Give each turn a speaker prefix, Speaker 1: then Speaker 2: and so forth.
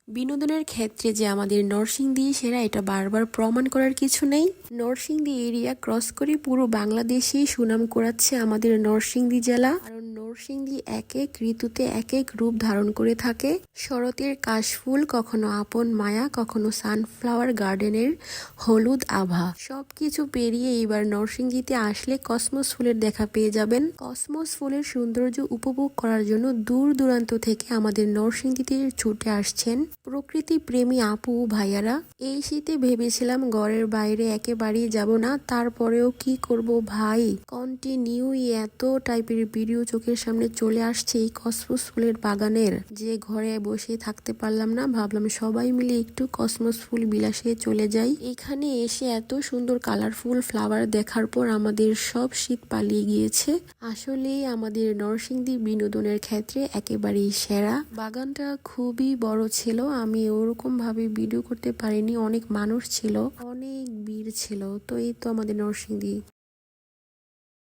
Speaker 1: বিনোদনের ক্ষেত্রে যে আমাদের নরসিংদী সেরা এটা বারবার প্রমাণ করার কিছু নেই। নরসিংদী এরিয়া ক্রস করে পুরো বাংলাদেশেই সুনাম কুড়াচ্ছে আমাদের নরসিংদী জেলা। কারণ নরসিংদী এক এক ঋতুতে এক এক রূপ ধারণ করে থাকে। শরতের কাশফুল, কখনো আপন মায়া, কখনো সানফ্লাওয়ার গার্ডেনের হলুদ আভা, সবকিছু পেরিয়ে এবার নরসিংদীতে আসলে কসমস ফুলের দেখা পেয়ে যাবেন। কসমস ফুলের সৌন্দর্য উপভোগ করার জন্য দূর দূরান্ত থেকে আমাদের নরসিংদীতে ছুটে আসছেন প্রকৃতি প্রেমী আপু ভাইয়ারা। এই শীতে ভেবেছিলাম ঘরের বাইরে একেবারেই যাব না, তারপরেও কি করব ভাই, কন্টিনিউ এত টাইপের ভিডিও চোখের সামনে চলে আসছে এই কসমস ফুলের বাগানের, যে ঘরে বসে থাকতে পারলাম না। ভাবলাম সবাই মিলে একটু কসমস ফুল বিলাসে চলে যাই। এখানে এসে এত সুন্দর কালারফুল ফ্লাওয়ার দেখার পর আমাদের সব শীত পালিয়ে গিয়েছে। আসলে আমাদের নরসিংদী বিনোদনের ক্ষেত্রে একেবারেই সেরা। বাগানটা খুবই বড় ছিল, আমি ওরকম ভাবে ভিডিও করতে পারিনি, অনেক মানুষ ছিল, অনেক ভিড় ছিল। তো এই তো আমাদের নরসিংদী।